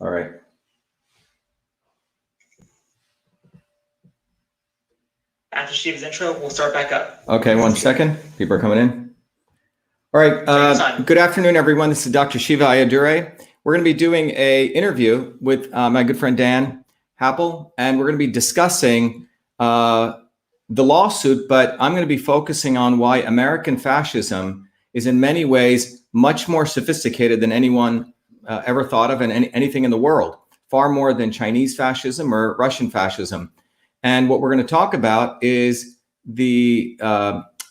All right. After Shiva's intro, we'll start back up. Okay, 1 second. People are coming in. All right. Good afternoon, everyone. This is Dr. Shiva Ayyadurai. We're going to be doing a interview with my good friend Dan Happel, and we're going to be discussing the lawsuit, but I'm going to be focusing on why American fascism is in many ways much more sophisticated than anyone ever thought of in anything in the world, far more than Chinese fascism or Russian fascism. And what we're going to talk about is the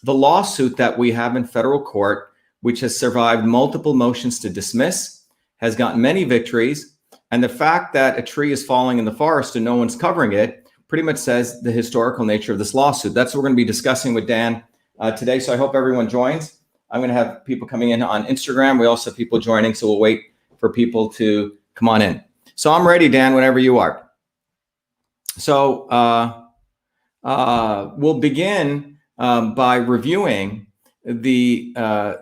lawsuit that we have in federal court, which has survived multiple motions to dismiss, has gotten many victories, and the fact that a tree is falling in the forest and no one's covering it pretty much says the historical nature of this lawsuit. That's what we're going to be discussing with Dan today. So I hope everyone joins. I'm going to have people coming in on Instagram. We also have people joining, so we'll wait for people to come on in. So I'm ready, Dan, whenever you are. So we'll begin by reviewing the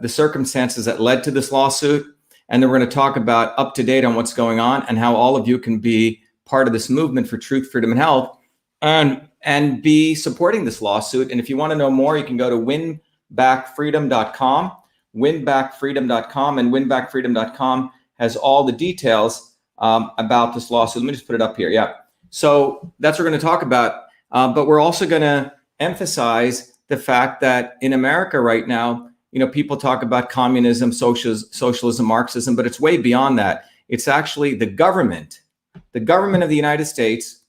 circumstances that led to this lawsuit, and then we're going to talk about up to date on what's going on and how all of you can be part of this movement for truth, freedom, and health, and be supporting this lawsuit. And if you want to know more, you can go to winbackfreedom.com, winbackfreedom.com, and winbackfreedom.com has all the details about this lawsuit. Let me just put it up here. Yeah. So that's what we're going to talk about. But we're also going to emphasize the fact that in America right now, you know, people talk about communism, socialism, Marxism, but it's way beyond that. It's actually the government of the United States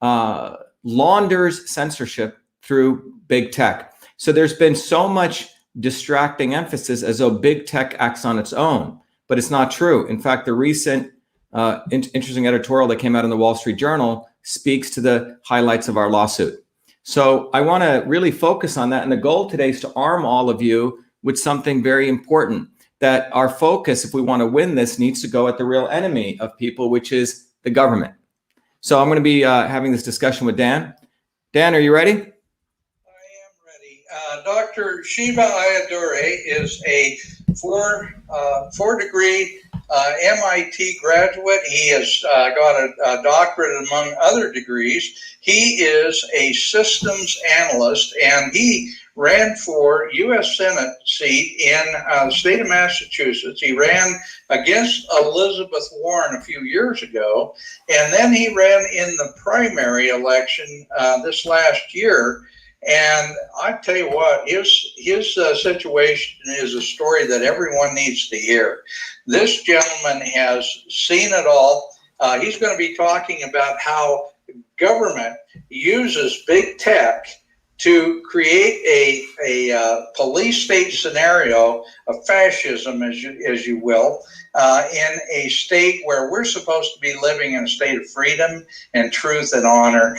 launders censorship through big tech. So there's been so much distracting emphasis as though big tech acts on its own, but it's not true. In fact, the recent interesting editorial that came out in the Wall Street Journal speaks to the highlights of our lawsuit. So I want to really focus on that. And the goal today is to arm all of you with something very important, that our focus, if we want to win this, needs to go at the real enemy of people, which is the government. So I'm going to be having this discussion with Dan. Dan, are you ready? I am ready. Dr. Shiva Ayyadurai is a four-degree MIT graduate. He has got a doctorate among other degrees. He is a systems analyst, and he ran for U.S. Senate seat in the state of Massachusetts. He ran against Elizabeth Warren a few years ago, and then he ran in the primary election this last year. And I tell you what, his situation is a story that everyone needs to hear. This gentleman has seen it all. He's going to be talking about how government uses big tech to create a police state scenario of fascism, as you will, in a state where we're supposed to be living in a state of freedom and truth and honor.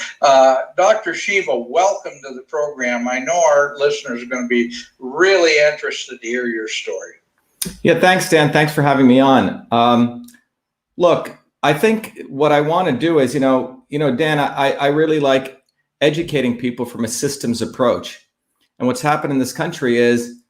Dr. Shiva, welcome to the program. I know our listeners are going to be really interested to hear your story. Yeah, thanks, Dan. Thanks for having me on. Look, I think what I want to do is, you know, Dan, I really like educating people from a systems approach. And what's happened in this country is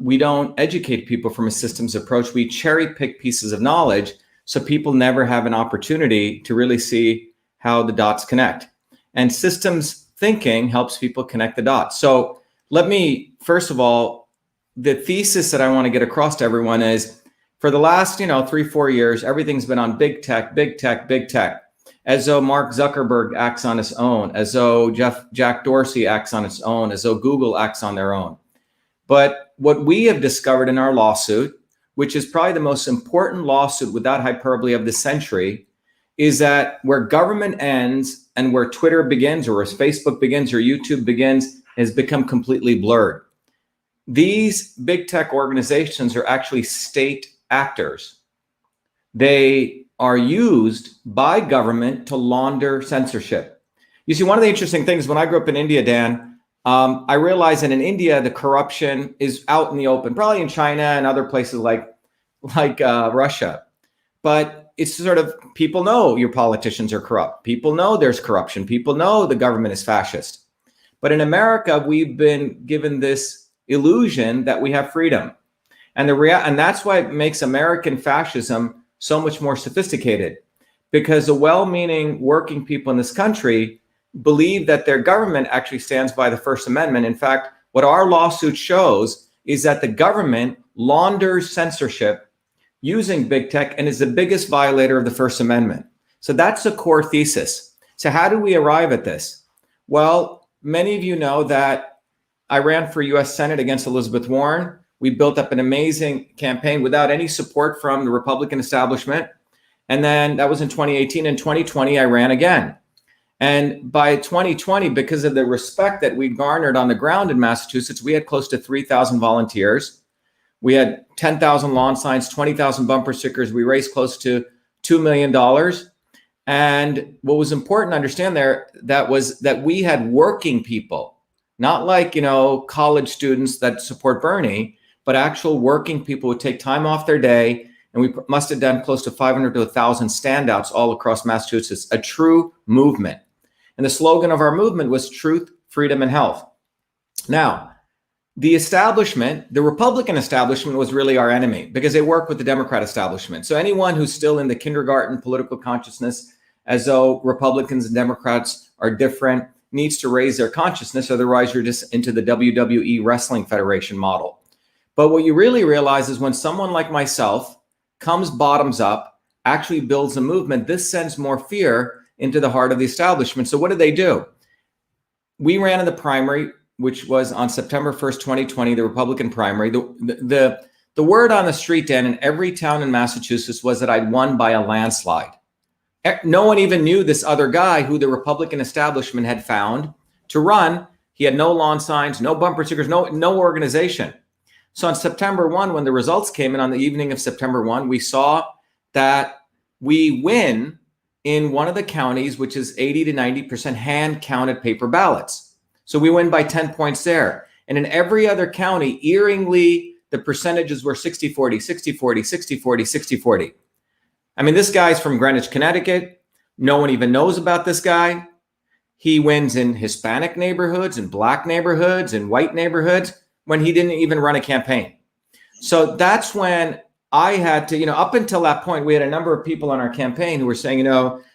we don't educate people from a systems approach. We cherry pick pieces of knowledge so people never have an opportunity to really see how the dots connect. And systems thinking helps people connect the dots. So let me, first of all, the thesis that I want to get across to everyone is for the last, 3-4 years, everything's been on big tech, big tech, big tech. As though Mark Zuckerberg acts on his own, as though Jack Dorsey acts on its own, as though Google acts on their own. But what we have discovered in our lawsuit, which is probably the most important lawsuit without hyperbole of the century, is that where government ends and where Twitter begins, or where Facebook begins, or YouTube begins, has become completely blurred. These big tech organizations are actually state actors. They are used by government to launder censorship. You see, one of the interesting things, when I grew up in India, Dan, I realized that in India, the corruption is out in the open, probably in China and other places like Russia. But it's sort of, people know your politicians are corrupt. People know there's corruption. People know the government is fascist. But in America, we've been given this illusion that we have freedom. And that's why it makes American fascism so much more sophisticated. because the well-meaning working people in this country believe that their government actually stands by the First Amendment. In fact, what our lawsuit shows is that the government launders censorship using big tech and is the biggest violator of the First Amendment. So that's the core thesis. So how do we arrive at this? Well, many of you know that I ran for US Senate against Elizabeth Warren. We built up an amazing campaign without any support from the Republican establishment. And then that was in 2018. In 2020, I ran again. And by 2020, because of the respect that we garnered on the ground in Massachusetts, we had close to 3,000 volunteers. We had 10,000 lawn signs, 20,000 bumper stickers. We raised close to $2 million. And what was important to understand there, that was that we had working people, not like, college students that support Bernie, but actual working people would take time off their day. And we must have done close to 500 to 1,000 standouts all across Massachusetts, a true movement. And the slogan of our movement was truth, freedom, and health. Now, the establishment, the Republican establishment, was really our enemy because they work with the Democrat establishment. So anyone who's still in the kindergarten political consciousness as though Republicans and Democrats are different needs to raise their consciousness. Otherwise, you're just into the WWE Wrestling Federation model. But what you really realize is when someone like myself comes bottoms up, actually builds a movement, this sends more fear into the heart of the establishment. So what did they do? We ran in the primary, which was on September 1st, 2020, the Republican primary. The word on the street, Dan, in every town in Massachusetts was that I'd won by a landslide. No one even knew this other guy who the Republican establishment had found to run. He had no lawn signs, no bumper stickers, no organization. So on September 1, when the results came in on the evening of September 1, we saw that we win in one of the counties, which is 80 to 90% hand counted paper ballots. So we win by 10 points there. And in every other county, eeringly, the percentages were 60-40, 60-40, 60-40, 60-40. I mean, this guy's from Greenwich, Connecticut. No one even knows about this guy. He wins in Hispanic neighborhoods and Black neighborhoods and white neighborhoods when he didn't even run a campaign. So that's when I had to, up until that point, we had a number of people on our campaign who were saying,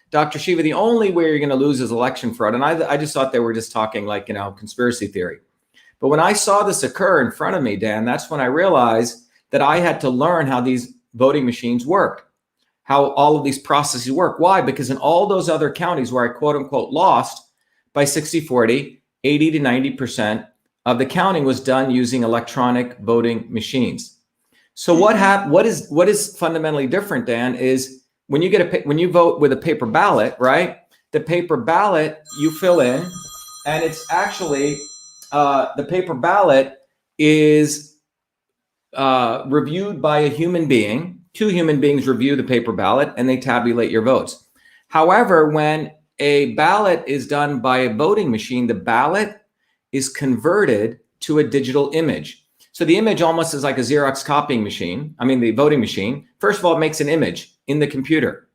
Dr. Shiva, the only way you're going to lose is election fraud. And I just thought they were just talking like, conspiracy theory. But when I saw this occur in front of me, Dan, that's when I realized that I had to learn how these voting machines worked, how all of these processes work. Why? Because in all those other counties where I quote unquote lost by 60-40, 80 to 90% of the counting was done using electronic voting machines. So what is fundamentally different, Dan, is when you vote with a paper ballot, right? The paper ballot you fill in, and it's actually the paper ballot is reviewed by a human being. Two human beings review the paper ballot and they tabulate your votes. However, when a ballot is done by a voting machine, the ballot is converted to a digital image. So the image almost is like a Xerox copying machine. The voting machine. First of all, it makes an image in the computer.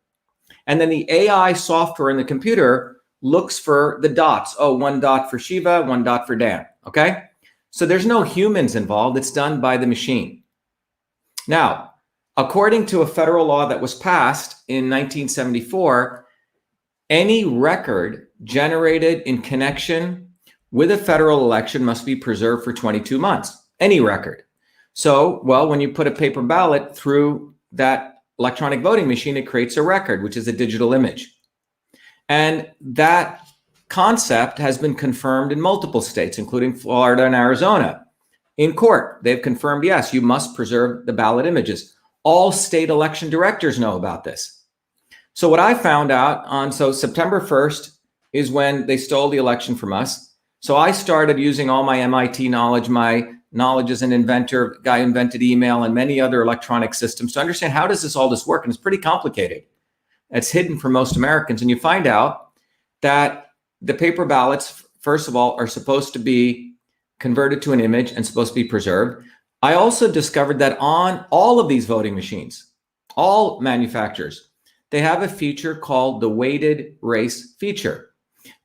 And then the AI software in the computer looks for the dots. Oh, 1 dot for Shiva, 1 dot for Dan. Okay? So there's no humans involved. It's done by the machine. Now, according to a federal law that was passed in 1974, any record generated in connection with a federal election must be preserved for 22 months. Any record. So, when you put a paper ballot through that electronic voting machine, it creates a record, which is a digital image. And that concept has been confirmed in multiple states, including Florida and Arizona. In court, they've confirmed, yes, you must preserve the ballot images. All state election directors know about this. So what I found out September 1st is when they stole the election from us. So I started using all my MIT knowledge, my knowledge as an inventor, guy who invented email and many other electronic systems to understand how does all this work? And it's pretty complicated. It's hidden from most Americans. And you find out that the paper ballots, first of all, are supposed to be converted to an image and supposed to be preserved. I also discovered that on all of these voting machines, all manufacturers, they have a feature called the weighted race feature.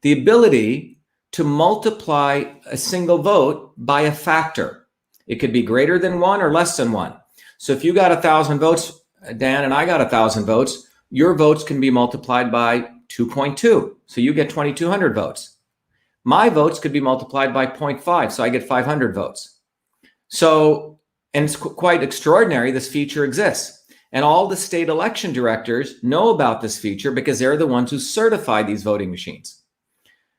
The ability to multiply a single vote by a factor. It could be greater than 1 or less than 1. So if you got 1,000 votes, Dan, and I got 1,000 votes, your votes can be multiplied by 2.2. So you get 2,200 votes. My votes could be multiplied by 0.5. So I get 500 votes. So, and it's quite extraordinary. This feature exists. And all the state election directors know about this feature because they're the ones who certify these voting machines.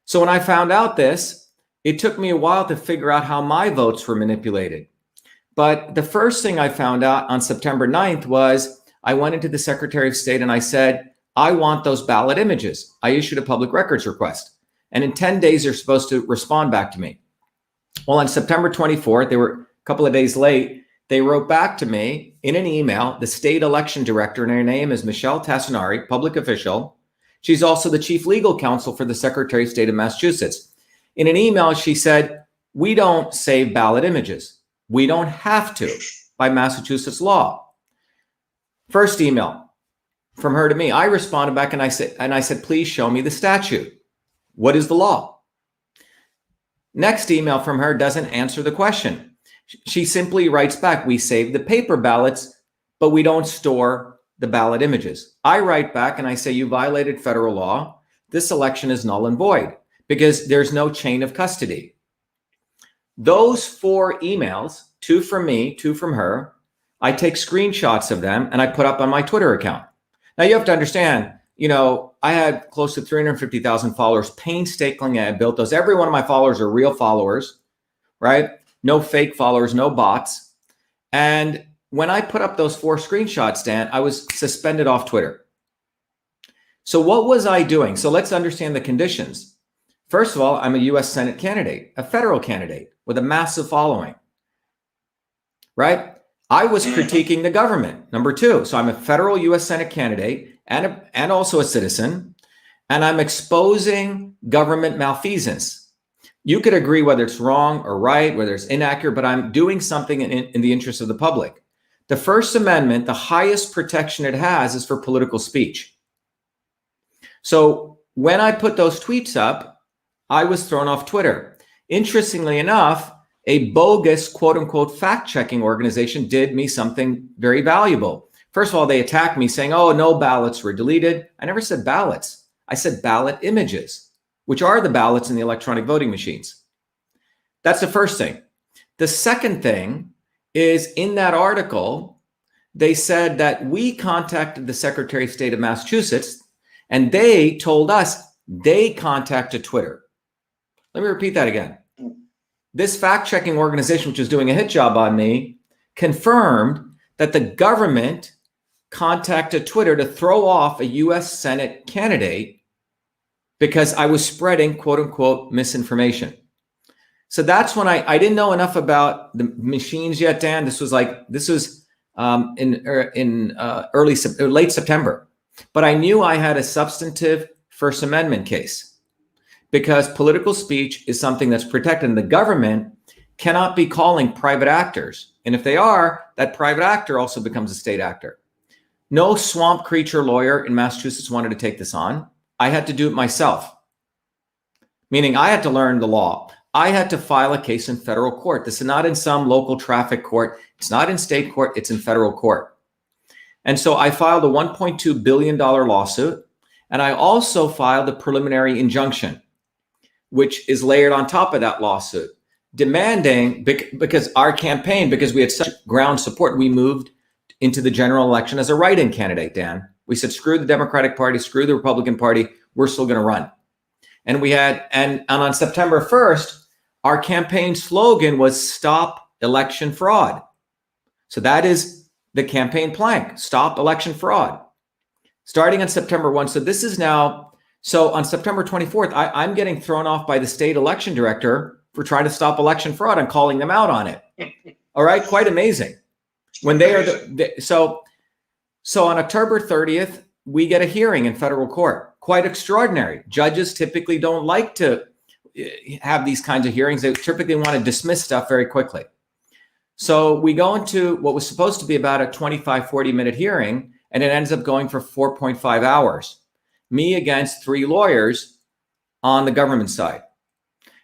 So when I found out this, it took me a while to figure out how my votes were manipulated. But the first thing I found out on September 9th was I went into the Secretary of State and I said, I want those ballot images. I issued a public records request. And in 10 days, they're supposed to respond back to me. Well, on September 24th, they were a couple of days late. They wrote back to me in an email. The state election director, and her name is Michelle Tassinari, public official. She's also the chief legal counsel for the Secretary of State of Massachusetts. In an email, she said, we don't save ballot images. We don't have to by Massachusetts law. First email from her to me. I responded back and I said, please show me the statute. What is the law? Next email from her doesn't answer the question. She simply writes back, we save the paper ballots, but we don't store the ballot images. I write back and I say, you violated federal law. This election is null and void because there's no chain of custody. Those 4 emails, 2 from me, 2 from her, I take screenshots of them and I put up on my Twitter account. Now you have to understand, I had close to 350,000 followers. Painstakingly, I built those. Every one of my followers are real followers, right? No fake followers, no bots. And when I put up those 4 screenshots, Dan, I was suspended off Twitter. So what was I doing? So let's understand the conditions. First of all, I'm a US Senate candidate, a federal candidate with a massive following, right? I was critiquing the government, number 2. So I'm a federal US Senate candidate and also a citizen, and I'm exposing government malfeasance. You could agree whether it's wrong or right, whether it's inaccurate, but I'm doing something in the interest of the public. The First Amendment, the highest protection it has is for political speech. So when I put those tweets up, I was thrown off Twitter. Interestingly enough, a bogus, quote unquote, fact-checking organization did me something very valuable. First of all, they attacked me saying, oh, no ballots were deleted. I never said ballots. I said ballot images, which are the ballots in the electronic voting machines. That's the first thing. The second thing is in that article, they said that we contacted the Secretary of State of Massachusetts and they told us they contacted Twitter. Let me repeat that again. This fact-checking organization, which is doing a hit job on me, confirmed that the government contacted Twitter to throw off a US Senate candidate because I was spreading, quote unquote, misinformation. So that's when I didn't know enough about the machines yet, Dan. This was in late September, but I knew I had a substantive First Amendment case because political speech is something that's protected, and the government cannot be calling private actors. And if they are, that private actor also becomes a state actor. No swamp creature lawyer in Massachusetts wanted to take this on. I had to do it myself, meaning I had to learn the law. I had to file a case in federal court. This is not in some local traffic court. It's not in state court. It's in federal court. And so I filed a $1.2 billion lawsuit. And I also filed a preliminary injunction, which is layered on top of that lawsuit, demanding, because our campaign, because we had such ground support, we moved into the general election as a write-in candidate, Dan. We said, screw the Democratic Party, screw the Republican Party, we're still going to run. And we had, and on September 1st, our campaign slogan was stop election fraud. So that is the campaign plank, stop election fraud, starting on September 1. So this is now, so on September 24th, I'm getting thrown off by the state election director for trying to stop election fraud. I'm calling them out on it. All right, quite amazing. When they are so on October 30th, we get a hearing in federal court. Quite extraordinary. Judges typically don't like to have these kinds of hearings. They typically want to dismiss stuff very quickly. So we go into what was supposed to be about a 25, 40-minute hearing, and it ends up going for 4.5 hours. Me against 3 lawyers on the government side.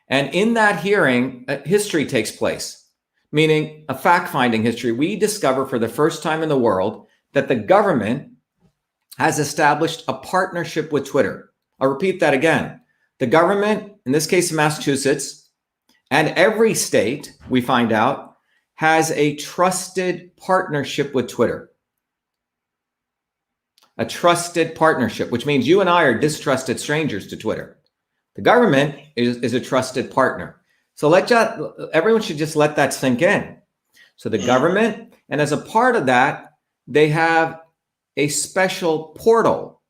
And in that hearing, history takes place, meaning a fact-finding history. We discover for the first time in the world that the government has established a partnership with Twitter. I'll repeat that again. The government, in this case Massachusetts, and every state, we find out, has a trusted partnership with Twitter. A trusted partnership, which means you and I are distrusted strangers to Twitter. The government is a trusted partner. So everyone should just let that sink in. So the government, and as a part of that, they have a special portal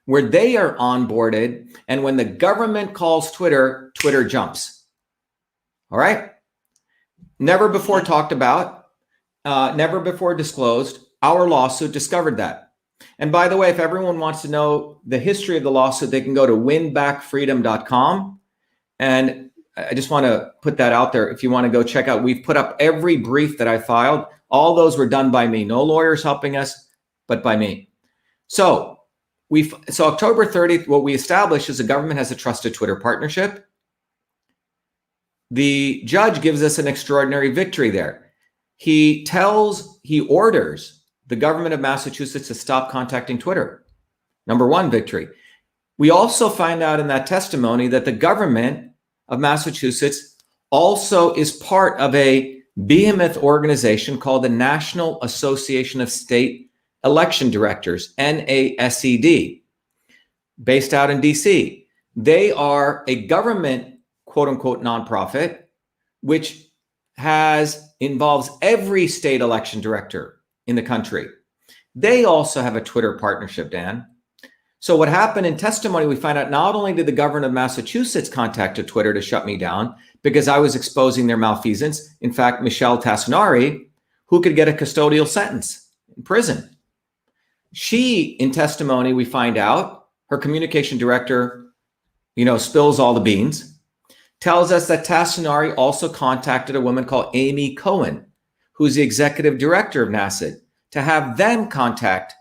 where they are onboarded. And when the government calls Twitter, Twitter jumps. All right. Never before talked about, never before disclosed. Our lawsuit discovered that. And by the way, if everyone wants to know the history of the lawsuit, they can go to winbackfreedom.com. And I just want to put that out there. If you want to go check out, we've put up every brief that I filed. All those were done by me. No lawyers helping us, but by me. So October 30th, what we established is the government has a trusted Twitter partnership. The judge gives us an extraordinary victory there. He orders the government of Massachusetts to stop contacting Twitter. Number one victory. We also find out in that testimony that the government of Massachusetts also is part of a behemoth organization called the National Association of State Election Directors, NASED, based out in DC. They are a government, quote unquote, nonprofit, which involves every state election director in the country. They also have a Twitter partnership, Dan. So what happened in testimony, we find out not only did the governor of Massachusetts contact Twitter to shut me down because I was exposing their malfeasance. In fact, Michelle Tassinari, who could get a custodial sentence in prison. She, in testimony, we find out, her communication director, spills all the beans, tells us that Tassinari also contacted a woman called Amy Cohen, who's the executive director of NASED, to have them contact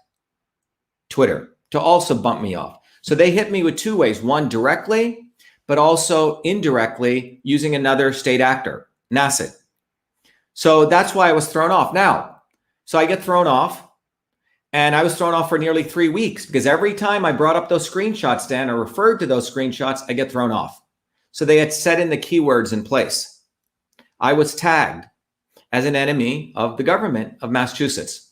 Twitter to also bump me off. So they hit me with two ways, one directly, but also indirectly using another state actor, NASED. So that's why I was thrown off. Now, so I get thrown off, and I was thrown off for nearly 3 weeks because every time I brought up those screenshots, Dan, or referred to those screenshots, I get thrown off. So they had set in the keywords in place. I was tagged as an enemy of the government of Massachusetts.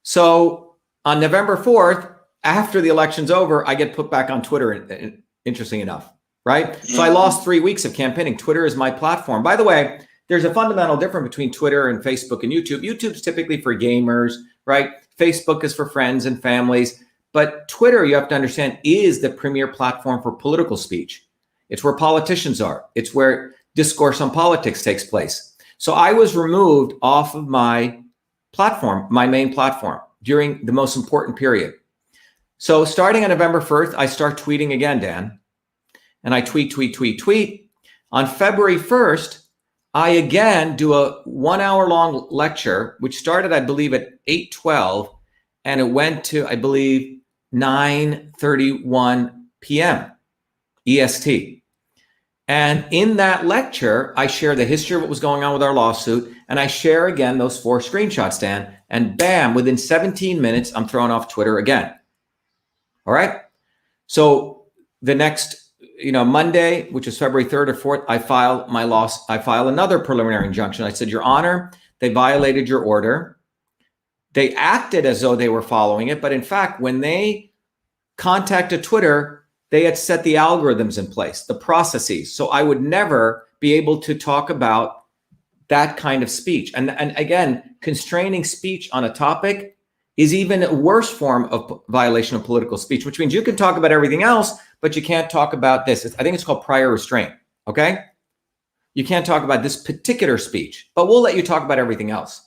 So on November 4th, after the election's over, I get put back on Twitter, interesting enough, right? So I lost 3 weeks of campaigning. Twitter is my platform. By the way, there's a fundamental difference between Twitter and Facebook and YouTube. YouTube's typically for gamers, right? Facebook is for friends and families. But Twitter, you have to understand, is the premier platform for political speech. It's where politicians are. It's where discourse on politics takes place. So I was removed off of my platform, my main platform, during the most important period. So starting on November 1st, I start tweeting again, Dan. And I tweet. On February 1st, I again do a 1 hour long lecture, which started, I believe, at 8:12, and it went to, I believe, 9:31 p.m. EST. And in that lecture, I share the history of what was going on with our lawsuit, and I share again those 4 screenshots, Dan, and bam, within 17 minutes, I'm thrown off Twitter again. All right. So the next, Monday, which is February 3rd or 4th, I file another preliminary injunction. I said, Your Honor, they violated your order. They acted as though they were following it. But in fact, when they contacted Twitter, they had set the algorithms in place, the processes. So I would never be able to talk about that kind of speech. And again, constraining speech on a topic is even a worse form of violation of political speech, which means you can talk about everything else, but you can't talk about this. I think it's called prior restraint, okay? You can't talk about this particular speech, but we'll let you talk about everything else.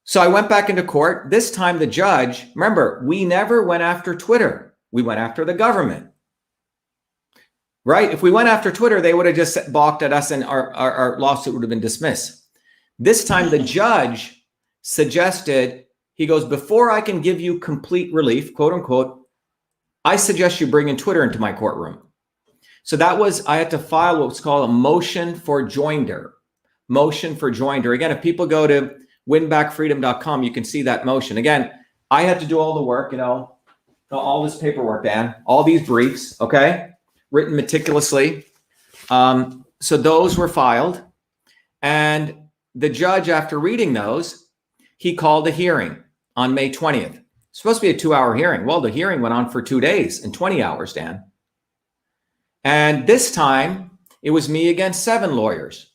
So I went back into court. This time the judge, remember, we never went after Twitter. We went after the government, right? If we went after Twitter, they would have just balked at us and our lawsuit would have been dismissed. This time the judge suggested, he goes, before I can give you complete relief, quote unquote, I suggest you bring in Twitter into my courtroom. So I had to file what's called a motion for joinder. Motion for joinder. Again, if people go to winbackfreedom.com, you can see that motion. Again, I had to do all the work, all this paperwork, Dan, all these briefs, okay, written meticulously. So those were filed. And the judge, after reading those, he called a hearing on May 20th. It's supposed to be a 2-hour hearing. Well, the hearing went on for 2 days and 20 hours, Dan. And this time, it was me against 7 lawyers.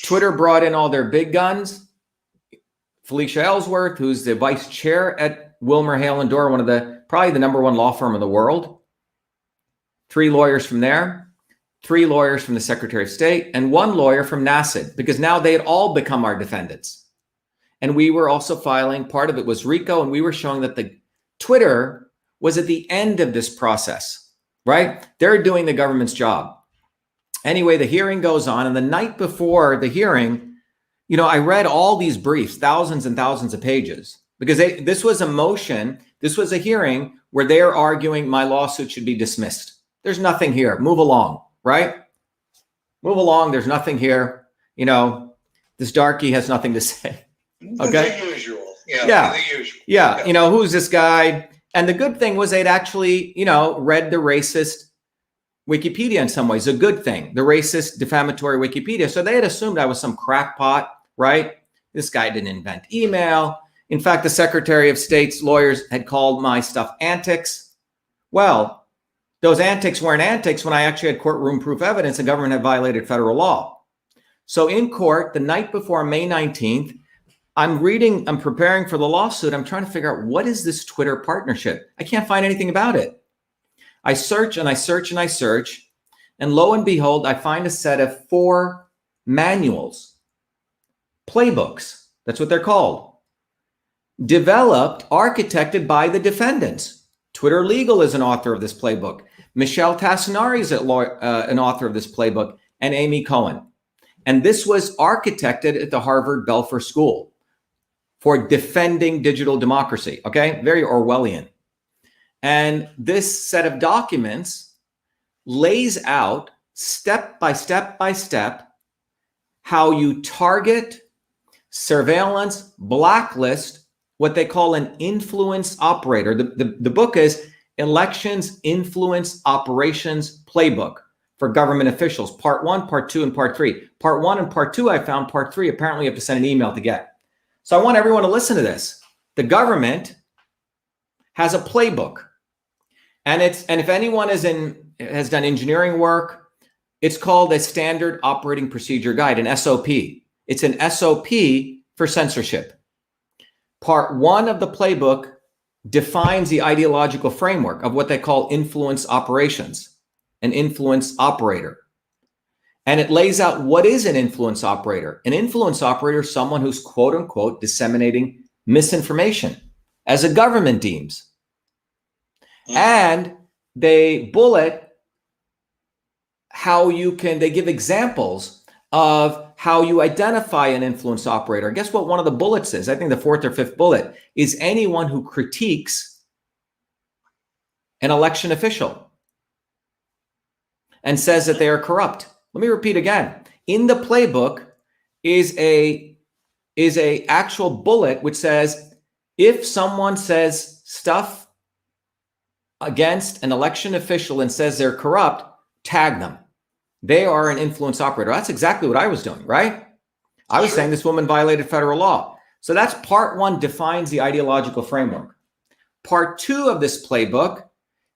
Twitter brought in all their big guns. Felicia Ellsworth, who's the vice chair at Wilmer, Hale and Dorr, probably the #1 law firm in the world. 3 lawyers from there. 3 lawyers from the Secretary of State, and 1 lawyer from NACID, because now they had all become our defendants. And we were also filing, part of it was RICO, and we were showing that the Twitter was at the end of this process, right? They're doing the government's job. Anyway, the hearing goes on, and the night before the hearing, I read all these briefs, thousands and thousands of pages, because this was a motion, this was a hearing where they are arguing my lawsuit should be dismissed. There's nothing here, move along. Right? Move along. There's nothing here. This darky has nothing to say. Okay. The usual. Yeah. The usual. Yeah. Who's this guy? And the good thing was they'd actually, read the racist Wikipedia in some ways, a good thing, the racist defamatory Wikipedia. So they had assumed I was some crackpot, right? This guy didn't invent email. In fact, the Secretary of State's lawyers had called my stuff antics. Well, those antics weren't antics when I actually had courtroom proof evidence the government had violated federal law. So in court, the night before May 19th, I'm preparing for the lawsuit. I'm trying to figure out, what is this Twitter partnership? I can't find anything about it. I search and I search and I search, and lo and behold, I find a set of 4 manuals, playbooks, that's what they're called, developed, architected by the defendants. Twitter Legal is an author of this playbook. Michelle Tassinari is an author of this playbook, and Amy Cohen. And this was architected at the Harvard Belfer School for defending digital democracy, okay? Very Orwellian. And this set of documents lays out step by step by step how you target, surveillance, blacklist, what they call an influence operator. The book is Elections Influence Operations Playbook for Government Officials, Part 1, Part 2, and Part 3. Part 1 and Part 2 I found. Part 3, apparently you have to send an email to get. So I want everyone to listen to this. The government has a playbook. And if anyone has done engineering work, it's called a Standard Operating Procedure Guide, an SOP. It's an SOP for censorship. Part 1 of the playbook defines the ideological framework of what they call influence operations, an influence operator. And it lays out what is an influence operator. An influence operator is someone who's, quote unquote, disseminating misinformation, as a government deems. And they bullet how they give examples of how you identify an influence operator. Guess what one of the bullets is? I think the 4th or 5th bullet is anyone who critiques an election official and says that they are corrupt. Let me repeat again. In the playbook is a actual bullet which says, if someone says stuff against an election official and says they're corrupt, tag them. They are an influence operator. That's exactly what I was doing, right? I was saying this woman violated federal law. So that's Part 1, defines the ideological framework. Part 2 of this playbook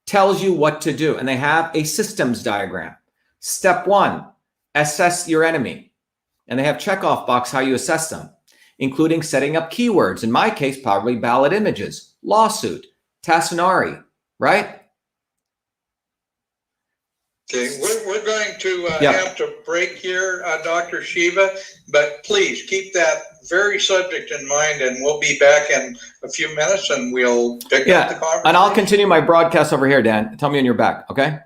tells you what to do. And they have a systems diagram. Step 1, assess your enemy. And they have checkoff box how you assess them, including setting up keywords. In my case, probably ballot images, lawsuit, Tassinari, right? Okay, we're going to have to break here, Dr. Shiva, but please keep that very subject in mind, and we'll be back in a few minutes and we'll pick up the conversation. And I'll continue my broadcast over here, Dan. Tell me when you're back, okay?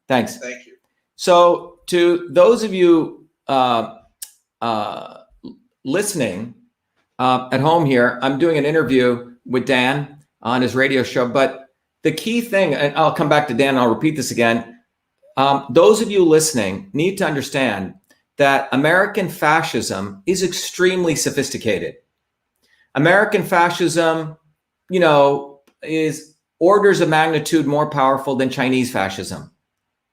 Thanks. Thank you. So to those of you listening at home here, I'm doing an interview with Dan on his radio show, but the key thing, and I'll come back to Dan and I'll repeat this again, those of you listening need to understand that American fascism is extremely sophisticated. American fascism is orders of magnitude more powerful than Chinese fascism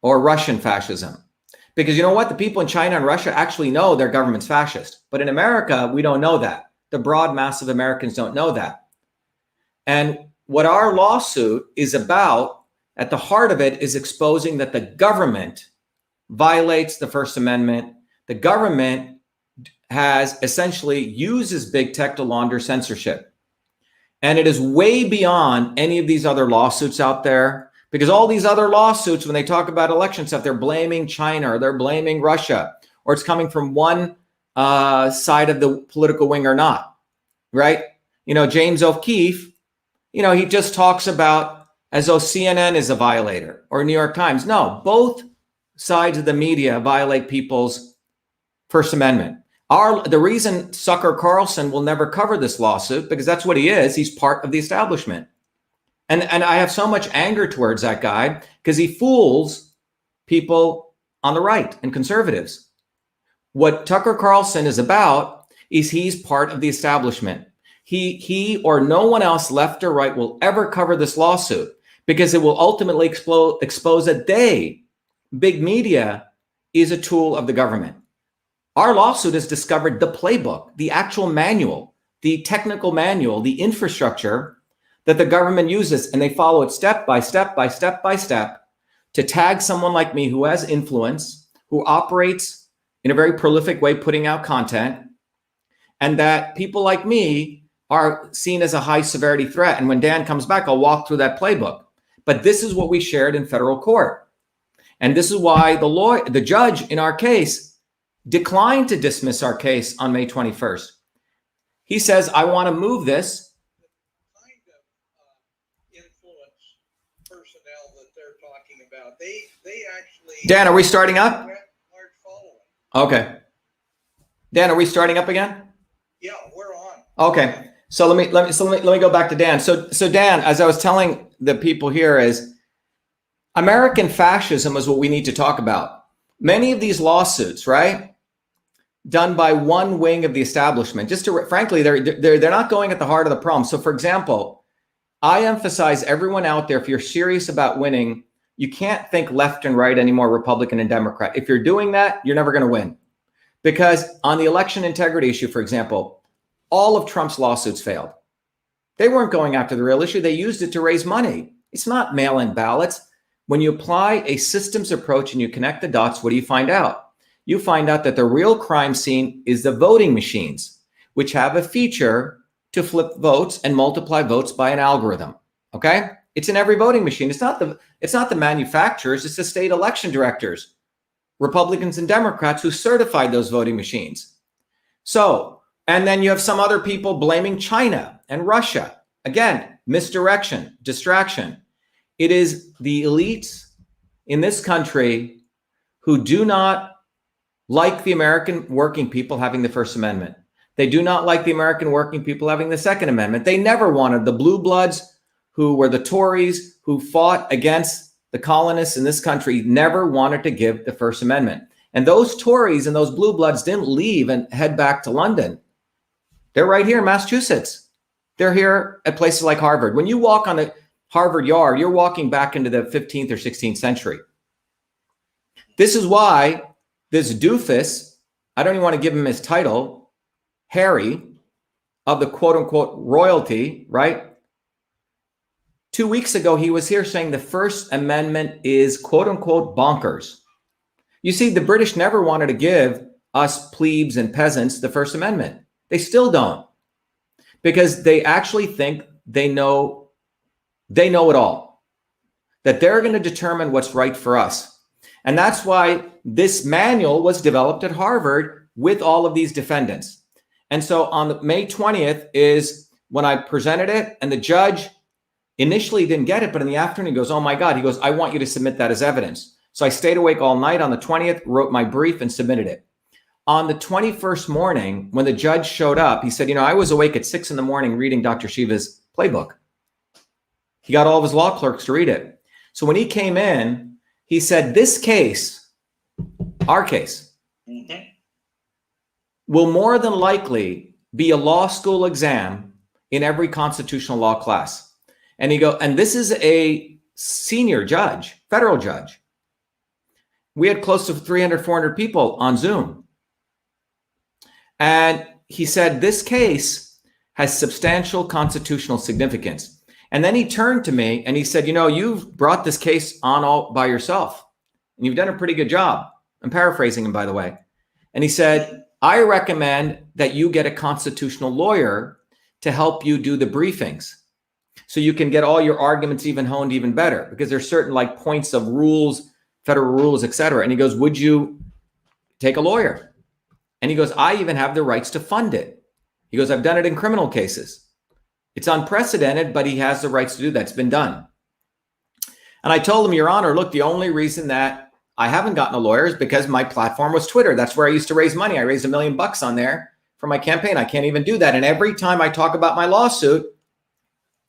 or Russian fascism. Because you know what? The people in China and Russia actually know their government's fascist. But in America, we don't know that. The broad mass of Americans don't know that. And what our lawsuit is about, at the heart of it, is exposing that the government violates the First Amendment. The government has essentially uses big tech to launder censorship. And it is way beyond any of these other lawsuits out there, because all these other lawsuits, when they talk about election stuff, they're blaming China or they're blaming Russia, or it's coming from one side of the political wing or not, right? James O'Keefe, he just talks about as though CNN is a violator or New York Times. No, both sides of the media violate people's First Amendment. The reason Tucker Carlson will never cover this lawsuit, because that's what he is. He's part of the establishment. And I have so much anger towards that guy because he fools people on the right and conservatives. What Tucker Carlson is about is he's part of the establishment. He or no one else, left or right, will ever cover this lawsuit because it will ultimately expose that big media, is a tool of the government. Our lawsuit has discovered the playbook, the actual manual, the technical manual, the infrastructure that the government uses, and they follow it step by step by step by step to tag someone like me who has influence, who operates in a very prolific way, putting out content, and that people like me are seen as a high severity threat. And when Dan comes back, I'll walk through that playbook. But this is what we shared in federal court. And this is why the judge in our case declined to dismiss our case on May 21st. He says, I want to move this. Kind of influence personnel that they're talking about. They actually. Dan, are we starting up? Large following. Okay. Dan, are we starting up again? Yeah, we're on. Okay. So let me go back to Dan. So Dan, as I was telling the people here, is American fascism is what we need to talk about. Many of these lawsuits, right, done by one wing of the establishment, frankly, they're not going at the heart of the problem. So for example, I emphasize everyone out there, if you're serious about winning, you can't think left and right anymore, Republican and Democrat. If you're doing that, you're never going to win. Because on the election integrity issue, for example, all of Trump's lawsuits failed. They weren't going after the real issue. They used it to raise money. It's not mail-in ballots. When you apply a systems approach and you connect the dots, what do you find out? You find out that the real crime scene is the voting machines, which have a feature to flip votes and multiply votes by an algorithm. Okay? It's in every voting machine. It's not the manufacturers, it's the state election directors, Republicans and Democrats, who certified those voting machines. So, and then you have some other people blaming China and Russia. Again, misdirection, distraction. It is the elites in this country who do not like the American working people having the First Amendment. They do not like the American working people having the Second Amendment. They never wanted the blue bloods, who were the Tories, who fought against the colonists in this country, never wanted to give the First Amendment. And those Tories and those blue bloods didn't leave and head back to London. They're right here in Massachusetts. They're here at places like Harvard. When you walk on the Harvard Yard, you're walking back into the 15th or 16th century. This is why this doofus, I don't even want to give him his title, Harry, of the quote unquote royalty, right? 2 weeks ago, he was here saying the First Amendment is quote unquote bonkers. You see, the British never wanted to give us plebes and peasants the First Amendment. They still don't, because they actually think they know it all, that they're going to determine what's right for us. And that's why this manual was developed at Harvard with all of these defendants. And so on May 20th is when I presented it, and the judge initially didn't get it, but in the afternoon he goes, oh my God, he goes, I want you to submit that as evidence. So I stayed awake all night on the 20th, wrote my brief and submitted it. On the 21st morning, when the judge showed up, he said, I was awake at 6 a.m. reading Dr. Shiva's playbook. He got all of his law clerks to read it. So when he came in, he said, this case, our case, will more than likely be a law school exam in every constitutional law class. And this is a senior judge, federal judge. We had close to 300, 400 people on Zoom. And he said, this case has substantial constitutional significance. And then he turned to me and he said, you've brought this case on all by yourself, and you've done a pretty good job. I'm paraphrasing him, by the way. And he said, I recommend that you get a constitutional lawyer to help you do the briefings, so you can get all your arguments even honed even better, because there's certain points of rules, federal rules, et cetera. And he goes, would you take a lawyer? And he goes, I even have the rights to fund it. He goes, I've done it in criminal cases. It's unprecedented, but he has the rights to do that. It's been done. And I told him, Your Honor, look, the only reason that I haven't gotten a lawyer is because my platform was Twitter. That's where I used to raise money. I raised $1 million on there for my campaign. I can't even do that. And every time I talk about my lawsuit,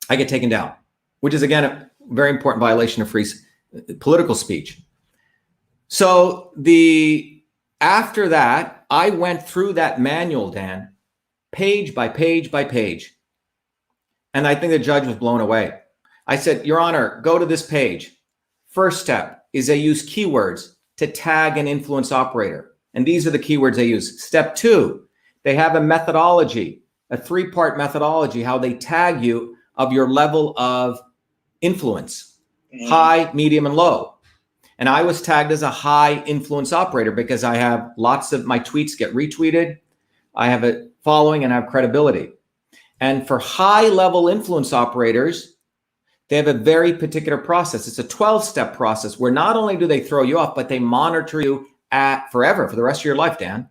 I get taken down, which is, again, a very important violation of free political speech. So after that, I went through that manual, Dan, page by page by page. And I think the judge was blown away. I said, Your Honor, go to this page. First step is they use keywords to tag an influence operator. And these are the keywords they use. Step 2, they have a methodology, a 3-part methodology, how they tag you of your level of influence, high, medium, and low. And I was tagged as a high influence operator because I have lots of my tweets get retweeted. I have a following and I have credibility. And for high level influence operators, they have a very particular process. It's a 12-step process where not only do they throw you off, but they monitor you forever, for the rest of your life, Dan.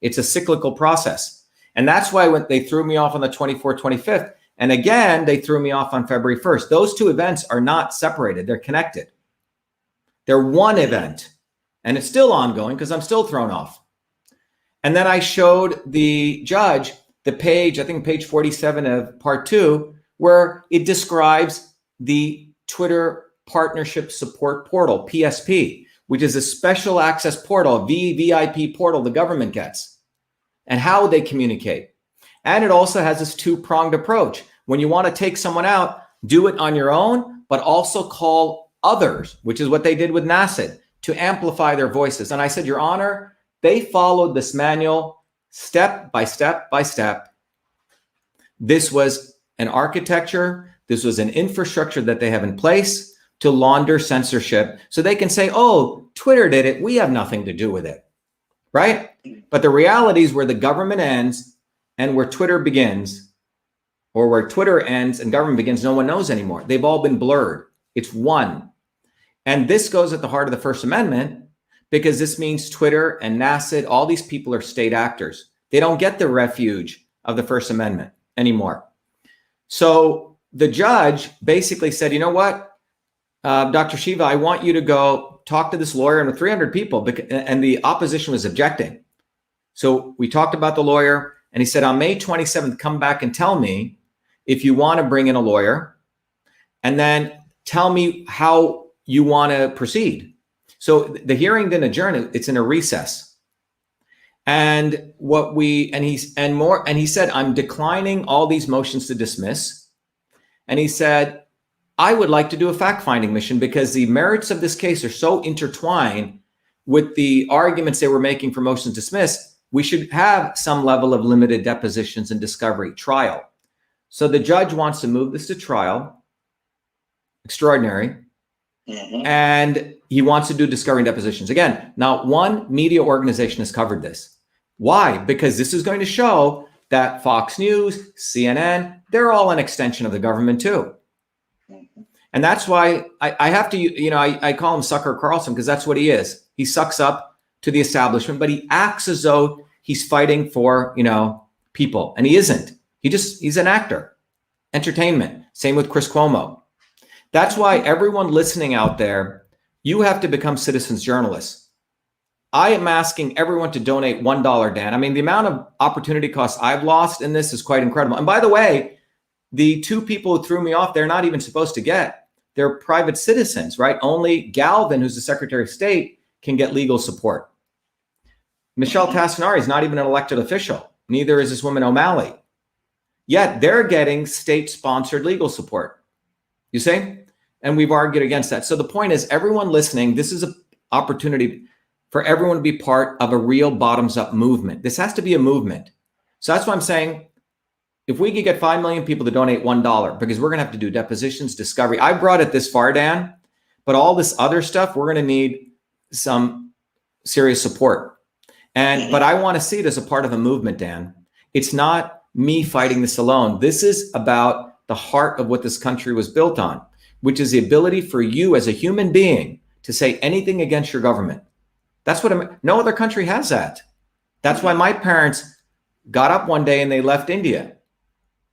It's a cyclical process. And that's why when they threw me off on the 24th, 25th, and again, they threw me off on February 1st. Those two events are not separated. They're connected. They're one event, and it's still ongoing because I'm still thrown off. And then I showed the judge the page, I think page 47 of part 2, where it describes the Twitter Partnership Support Portal, PSP, which is a special access portal, VIP portal the government gets, and how they communicate. And it also has this 2-pronged approach. When you want to take someone out, do it on your own, but also call others, which is what they did with NACID, to amplify their voices. And I said, Your Honor, they followed this manual step by step by step. This was an architecture. This was an infrastructure that they have in place to launder censorship. So they can say, oh, Twitter did it. We have nothing to do with it, right? But the reality is where the government ends and where Twitter begins, or where Twitter ends and government begins, no one knows anymore. They've all been blurred. It's one. And this goes at the heart of the First Amendment, because this means Twitter and NACID, all these people are state actors. They don't get the refuge of the First Amendment anymore. So the judge basically said, you know what, Dr. Shiva, I want you to go talk to this lawyer and with 300 people, and the opposition was objecting. So we talked about the lawyer, and he said, on May 27th, come back and tell me if you want to bring in a lawyer, and then tell me how you want to proceed. So the hearing didn't adjourn, it's in a recess. And he said, I'm declining all these motions to dismiss. And he said, I would like to do a fact-finding mission because the merits of this case are so intertwined with the arguments they were making for motions to dismiss. We should have some level of limited depositions and discovery trial. So the judge wants to move this to trial. Extraordinary. Mm-hmm. And he wants to do discovery and depositions. Again, not one media organization has covered this. Why? Because this is going to show that Fox News, CNN, they're all an extension of the government too. Mm-hmm. And that's why I have to, I call him Sucker Carlson because that's what he is. He sucks up to the establishment, but he acts as though he's fighting for, people. And he isn't. He's an actor. Entertainment. Same with Chris Cuomo. That's why everyone listening out there, you have to become citizens journalists. I am asking everyone to donate $1, Dan. I mean, the amount of opportunity costs I've lost in this is quite incredible. And by the way, the 2 people who threw me off, they're not even supposed to get. They're private citizens, right? Only Galvin, who's the Secretary of State, can get legal support. Michelle Tassinari is not even an elected official. Neither is this woman O'Malley. yet they're getting state-sponsored legal support. You see? And we've argued against that. So the point is, everyone listening, this is an opportunity for everyone to be part of a real bottoms-up movement. This has to be a movement. So that's why I'm saying, if we could get 5 million people to donate $1, because we're going to have to do depositions, discovery. I brought it this far, Dan, but all this other stuff, we're going to need some serious support. But I want to see it as a part of a movement, Dan. It's not me fighting this alone. This is about the heart of what this country was built on, which is the ability for you as a human being to say anything against your government. That's what no other country has that. That's why my parents got up one day and they left India,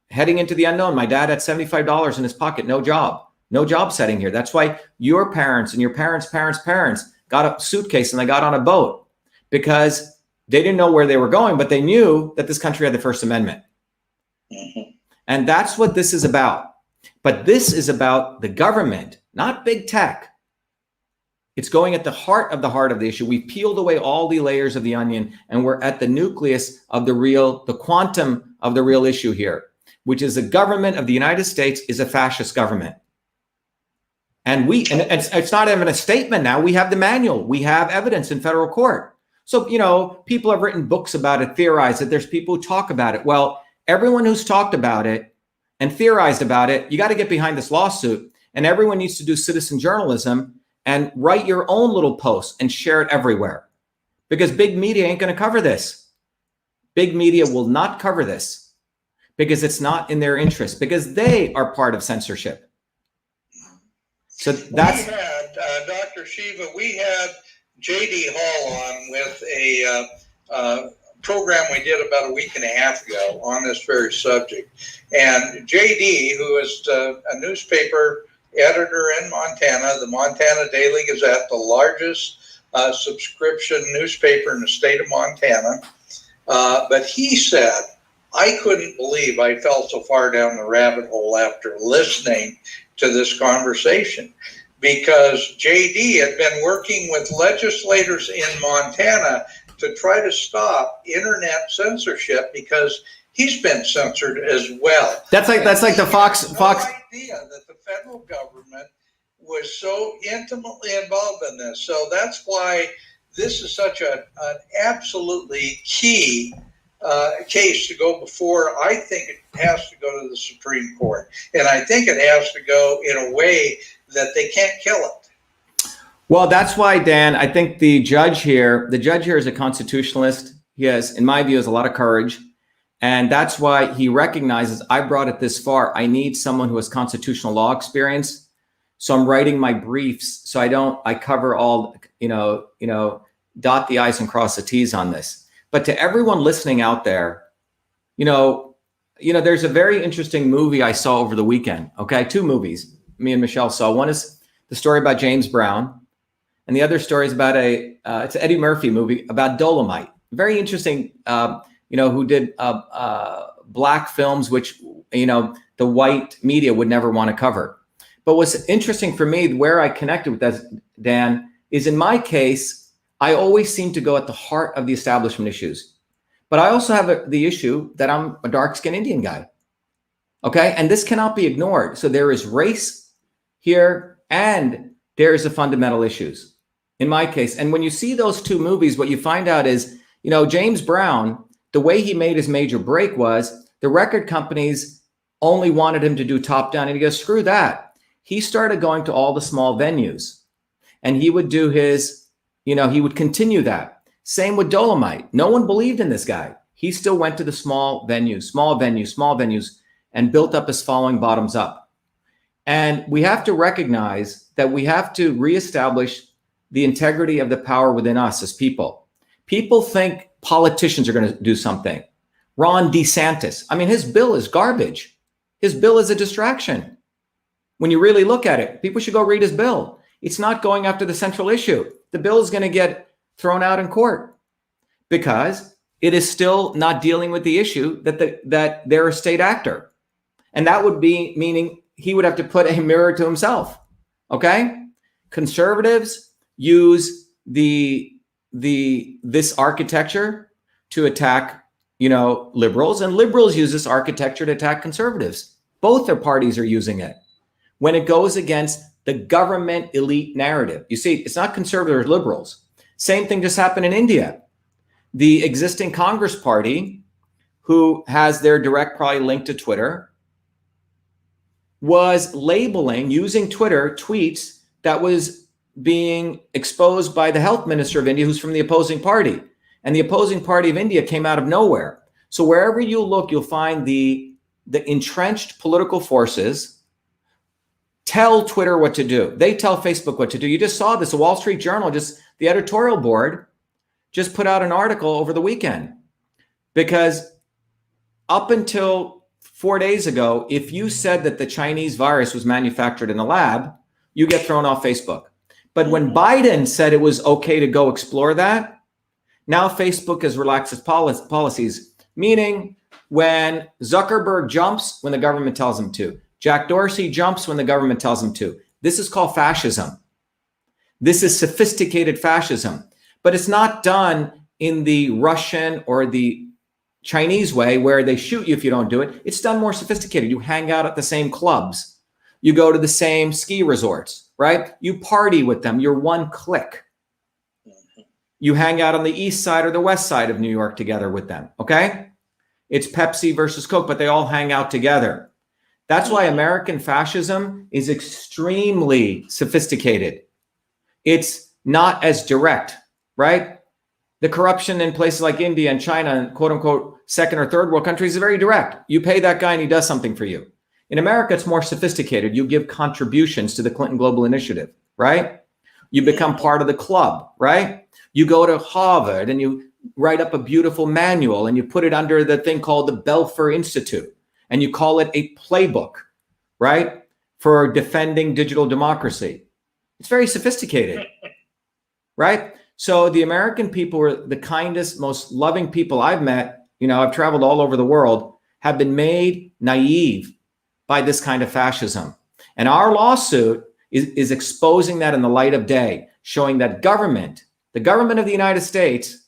heading into the unknown. My dad had $75 in his pocket, no job setting here. That's why your parents and your parents' parents got a suitcase and they got on a boat, because they didn't know where they were going, but they knew that this country had the First Amendment. And that's what this is about. But this is about the government, not big tech. It's going at the heart of the issue. We've peeled away all the layers of the onion, and we're at the nucleus of the quantum of the real issue here, which is the government of the United States is a fascist government. And it's not even a statement now. We have the manual. We have evidence in federal court. So, people have written books about it, theorized that there's people who talk about it. Well, everyone who's talked about it and theorized about it, you got to get behind this lawsuit. And everyone needs to do citizen journalism and write your own little posts and share it everywhere. Because big media ain't going to cover this. Big media will not cover this because it's not in their interest, because they are part of censorship. So that's... We had, Dr. Shiva, we had J.D. Hall on with a program we did about a week and a half ago on this very subject. And J.D., who is a newspaper editor in Montana, the Montana Daily Gazette, the largest subscription newspaper in the state of Montana. But he said, I couldn't believe I fell so far down the rabbit hole after listening to this conversation, because JD had been working with legislators in Montana to try to stop internet censorship, because he's been censored as well. That's like the Fox idea that the federal government was so intimately involved in this. So that's why this is such an absolutely key case to go before. I think it has to go to the Supreme Court, and I think it has to go in a way that they can't kill it. Well, that's why, Dan, I think the judge here is a constitutionalist. He has, in my view, has a lot of courage. And that's why he recognizes, I brought it this far. I need someone who has constitutional law experience. So I'm writing my briefs. So I cover all, dot the I's and cross the T's on this. But to everyone listening out there, there's a very interesting movie I saw over the weekend. Okay. 2 movies me and Michelle saw. One is the story about James Brown. And the other story is about it's an Eddie Murphy movie about Dolomite. Very interesting, who did black films, which, the white media would never want to cover. But what's interesting for me, where I connected with that, Dan, is in my case, I always seem to go at the heart of the establishment issues. But I also have the issue that I'm a dark-skinned Indian guy. Okay? And this cannot be ignored. So there is race here and there is the fundamental issues in my case. And when you see those 2 movies, what you find out is, James Brown, the way he made his major break was the record companies only wanted him to do top down. And he goes, screw that. He started going to all the small venues and he would do his, he would continue that. Same with Dolomite. No one believed in this guy. He still went to the small venues, and built up his following bottoms up. And we have to recognize that we have to reestablish the integrity of the power within us as people. People think politicians are going to do something. Ron DeSantis, his bill is garbage. His bill is a distraction. When you really look at it, people should go read his bill. It's not going after the central issue. The bill is going to get thrown out in court because it is still not dealing with the issue that they're a state actor. And that would be meaning he would have to put a mirror to himself. Okay? Conservatives use this architecture to attack liberals, and liberals use this architecture to attack conservatives. Both their parties are using it when it goes against the government elite narrative. You see, it's not conservative or liberals. Same thing just happened in India. The existing Congress party, who has their direct probably link to Twitter, was labeling, using Twitter, tweets that was being exposed by the health minister of India, who's from the opposing party. And the opposing party of India came out of nowhere. So wherever you look, you'll find the entrenched political forces tell Twitter what to do. They tell Facebook what to do. You just saw this. The Wall Street Journal, the editorial board, just put out an article over the weekend. Because up until 4 days ago, if you said that the Chinese virus was manufactured in a lab, you get thrown off Facebook. But when Biden said it was okay to go explore that, now Facebook has relaxed its policies, meaning when Zuckerberg jumps when the government tells him to, Jack Dorsey jumps when the government tells him to. This is called fascism. This is sophisticated fascism, but it's not done in the Russian or the Chinese way where they shoot you if you don't do it. It's done more sophisticated. You hang out at the same clubs. You go to the same ski resorts, right? You party with them. You're one clique. You hang out on the east side or the west side of New York together with them, okay? It's Pepsi versus Coke, but they all hang out together. That's why American fascism is extremely sophisticated. It's not as direct, right? The corruption in places like India and China and quote unquote second or third world countries is very direct. You pay that guy and he does something for you. In America, it's more sophisticated. You give contributions to the Clinton Global Initiative, right? You become part of the club, right? You go to Harvard and you write up a beautiful manual and you put it under the thing called the Belfer Institute and you call it a playbook, right? For defending digital democracy. It's very sophisticated, right? So the American people were the kindest, most loving people I've met. I've traveled all over the world, have been made naive by this kind of fascism. And our lawsuit is exposing that in the light of day, showing that the government of the United States,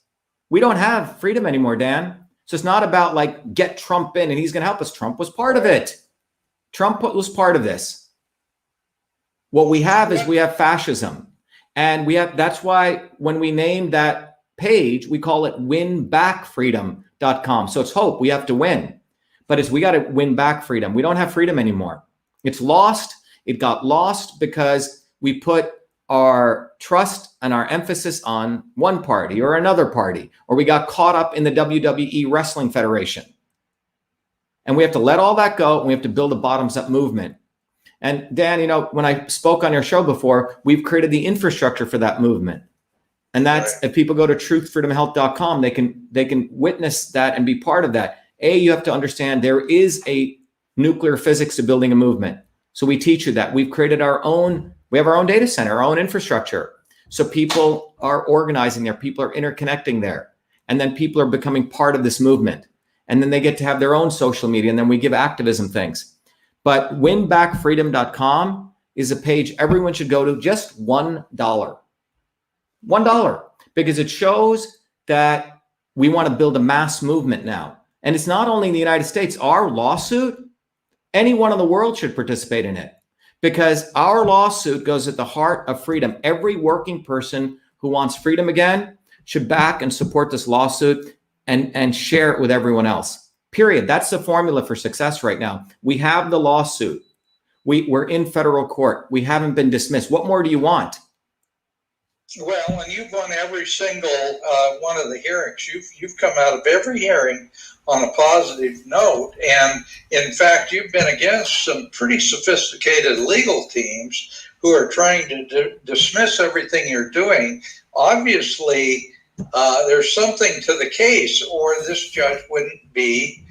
we don't have freedom anymore, Dan. So it's not about like get Trump in and he's going to help us. Trump was part of it. Trump was part of this. What we have is we have fascism. And that's why when we named that page, we call it winbackfreedom.com. So it's hope. We have to win. But we got to win back freedom. We don't have freedom anymore. It's lost. It got lost because we put our trust and our emphasis on one party or another party, or we got caught up in the WWE Wrestling Federation. And we have to let all that go, and we have to build a bottoms-up movement. And Dan, when I spoke on your show before, we've created the infrastructure for that movement. And that's right. If people go to truthfreedomhealth.com, they can witness that and be part of that. You have to understand there is a nuclear physics to building a movement. So we teach you that. We have our own data center, our own infrastructure. So people are organizing there, people are interconnecting there. And then people are becoming part of this movement. And then they get to have their own social media, and then we give activism things. But winbackfreedom.com is a page everyone should go to, just $1. $1, because it shows that we want to build a mass movement now. And it's not only in the United States. Our lawsuit, anyone in the world should participate in it, because our lawsuit goes at the heart of freedom. Every working person who wants freedom again should back and support this lawsuit and share it with everyone else. Period. That's the formula for success right now. We have the lawsuit. We're in federal court. We haven't been dismissed. What more do you want? Well, and you've won every single one of the hearings. You've come out of every hearing on a positive note. And in fact, you've been against some pretty sophisticated legal teams who are trying to dismiss everything you're doing. Obviously, there's something to the case, or this judge wouldn't be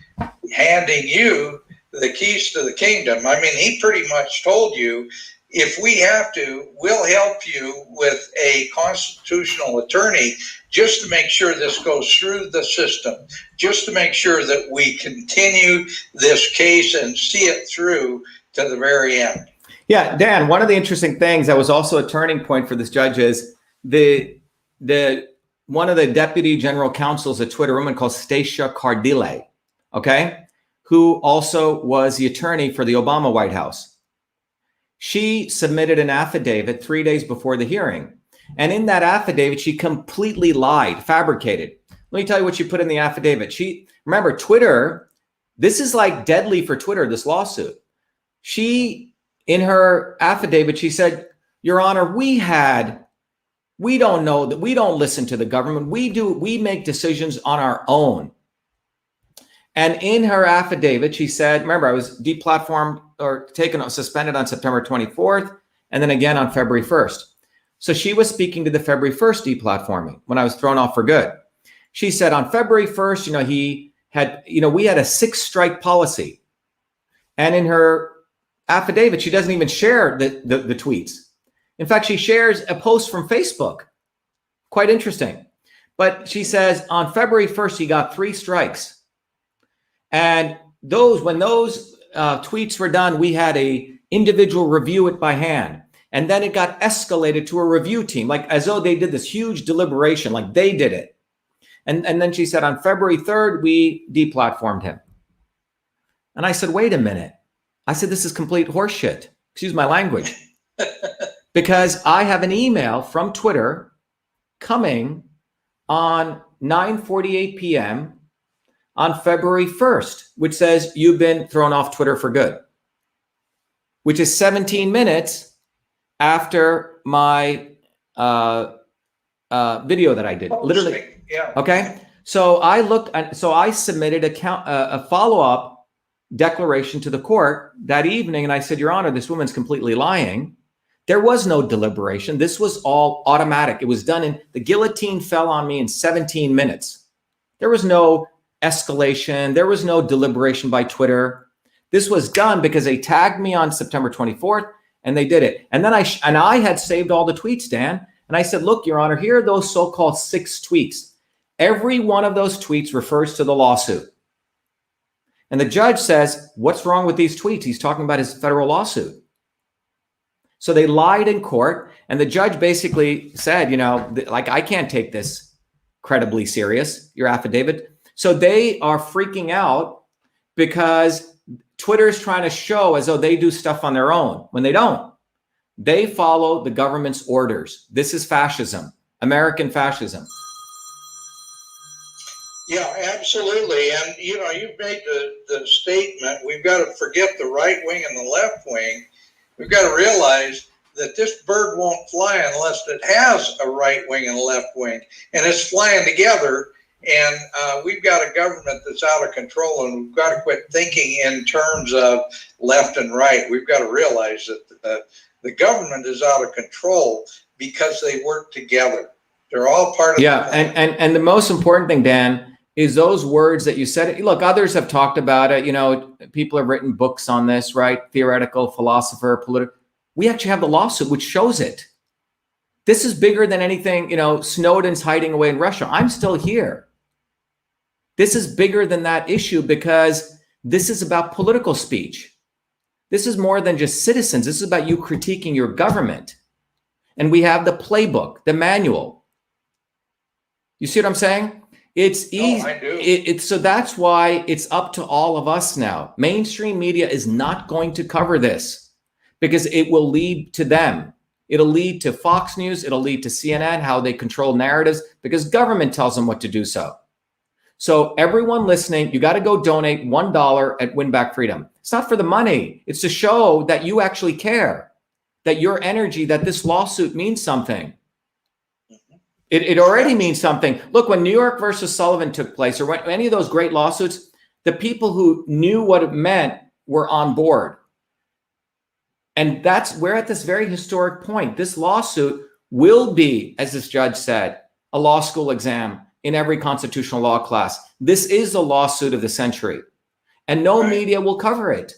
handing you the keys to the kingdom. I mean, he pretty much told you, if we have to, we'll help you with a constitutional attorney just to make sure this goes through the system, just to make sure that we continue this case and see it through to the very end. Yeah, Dan, one of the interesting things that was also a turning point for this judge is the one of the deputy general counsels at Twitter, a woman called Stacia Cardile, okay, who also was the attorney for the Obama White House. She submitted an affidavit 3 days before the hearing. And in that affidavit, she completely lied, fabricated. Let me tell you what she put in the affidavit. Remember, Twitter, this is like deadly for Twitter, this lawsuit. In her affidavit, she said, Your Honor, we don't know that we don't listen to the government. We make decisions on our own. And in her affidavit, she said, remember, I was deplatformed or suspended on September 24th, and then again on February 1st. So she was speaking to the February 1st deplatforming when I was thrown off for good. She said on February 1st, we had a 6-strike policy. And in her affidavit, she doesn't even share the tweets. In fact, she shares a post from Facebook. Quite interesting. But she says on February 1st, he got 3 strikes. And when those tweets were done, we had a individual review it by hand. And then it got escalated to a review team, like as though they did this huge deliberation, like they did it. And then she said on February 3rd, we deplatformed him. And I said, wait a minute. I said, this is complete horseshit. Excuse my language. Because I have an email from Twitter coming on 9:48 p.m. on February 1st, which says you've been thrown off Twitter for good, which is 17 minutes after my video that I did. Literally. Yeah. Okay. So I submitted a follow-up declaration to the court that evening. And I said, Your Honor, this woman's completely lying. There was no deliberation. This was all automatic. It was done the guillotine fell on me in 17 minutes. There was no escalation. There was no deliberation by Twitter. This was done because they tagged me on September 24th and they did it. And then I had saved all the tweets, Dan. And I said, look, Your Honor, here are those so-called 6 tweets. Every one of those tweets refers to the lawsuit. And the judge says, what's wrong with these tweets? He's talking about his federal lawsuit. So they lied in court, and the judge basically said, I can't take this credibly serious, your affidavit. So they are freaking out because Twitter is trying to show as though they do stuff on their own when they don't. They follow the government's orders. This is fascism, American fascism. Yeah, absolutely. And, you've made the statement, we've got to forget the right wing and the left wing. We've got to realize that this bird won't fly unless it has a right wing and a left wing. And it's flying together. And we've got a government that's out of control, and we've got to quit thinking in terms of left and right. We've got to realize that the government is out of control because they work together. They're all part of the and the most important thing, Dan, is those words that you said. Look, others have talked about it. People have written books on this, right? Theoretical, philosopher, political. We actually have the lawsuit, which shows it. This is bigger than anything, Snowden's hiding away in Russia. I'm still here. This is bigger than that issue because this is about political speech. This is more than just citizens. This is about you critiquing your government. And we have the playbook, the manual. You see what I'm saying? It's easy. Oh, I do. So that's why it's up to all of us now. Mainstream media is not going to cover this because it will lead to them. It'll lead to Fox News. It'll lead to CNN, how they control narratives because government tells them what to do so. So everyone listening, you got to go donate $1 at Win Back Freedom. It's not for the money. It's to show that you actually care, that your energy, that this lawsuit means something. It already means something. Look, when New York versus Sullivan took place, or when any of those great lawsuits, the people who knew what it meant were on board. And we're at this very historic point. This lawsuit will be, as this judge said, a law school exam in every constitutional law class. This is the lawsuit of the century. And no media will cover it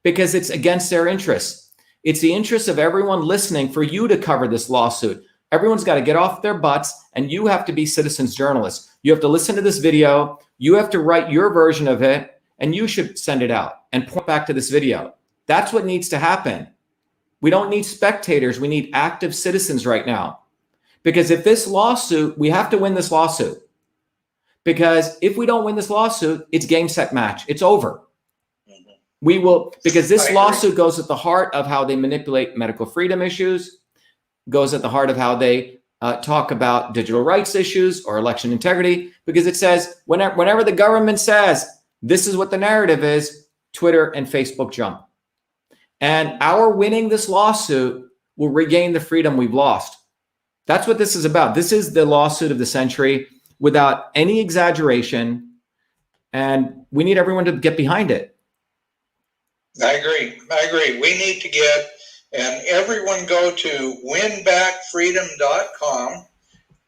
because it's against their interests. It's the interest of everyone listening for you to cover this lawsuit. Everyone's got to get off their butts, and you have to be citizens journalists. You have to listen to this video. You have to write your version of it, and you should send it out and point back to this video. That's what needs to happen. We don't need spectators. We need active citizens right now Because if this lawsuit, we have to win this lawsuit. Because if we don't win this lawsuit, it's game, set, match. It's over. We will, because this lawsuit goes at the heart of how they manipulate medical freedom issues, goes at the heart of how they talk about digital rights issues or election integrity, because it says whenever the government says this is what the narrative is, Twitter and Facebook jump. And our winning this lawsuit will regain the freedom we've lost. That's what this is about. This is the lawsuit of the century without any exaggeration. And we need everyone to get behind it. I agree. We need to get, and everyone go to winbackfreedom.com.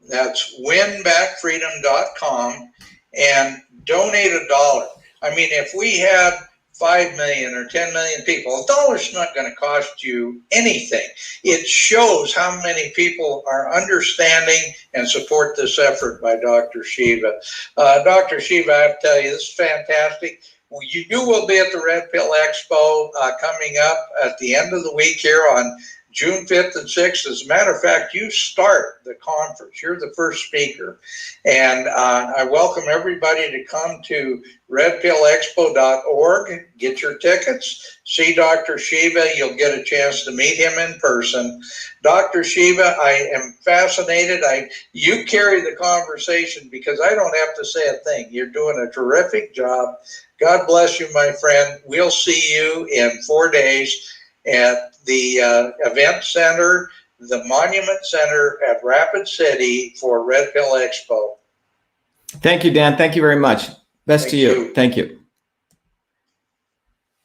That's winbackfreedom.com and donate $1. I mean, if we had 5 million or 10 million people, $1's not going to cost you anything. It shows how many people are understanding and support this effort by Dr. Shiva. Dr. Shiva, I have to tell you, this is fantastic. You will be at the Red Pill Expo coming up at the end of the week here on June 5th and 6th. As a matter of fact, you start the conference. You're the first speaker. And I welcome everybody to come to redpillexpo.org, get your tickets, see Dr. Shiva. You'll get a chance to meet him in person. Dr. Shiva, I am fascinated. You carry the conversation because I don't have to say a thing. You're doing a terrific job. God bless you, my friend. We'll see you in 4 days at the event center, the Monument Center at Rapid City for Red Pill Expo. Thank you, Dan. Thank you very much. Best to you. Thank you.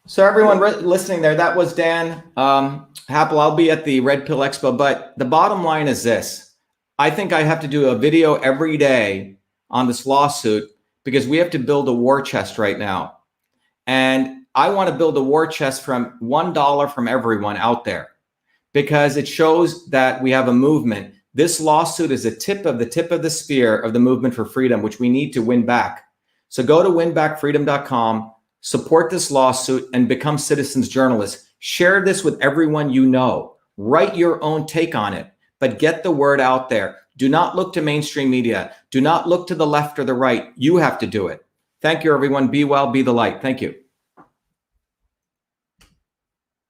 So everyone listening there, that was Dan Happel. I'll be at the Red Pill Expo, but the bottom line is this. I think I have to do a video every day on this lawsuit because we have to build a war chest right now. And I want to build a war chest from $1 from everyone out there because it shows that we have a movement. This lawsuit is a tip of the spear of the movement for freedom, which we need to win back. So go to winbackfreedom.com, support this lawsuit, and become citizens journalists. Share this with everyone you know. Write your own take on it, but get the word out there. Do not look to mainstream media. Do not look to the left or the right. You have to do it. Thank you, everyone. Be well, be the light. Thank you.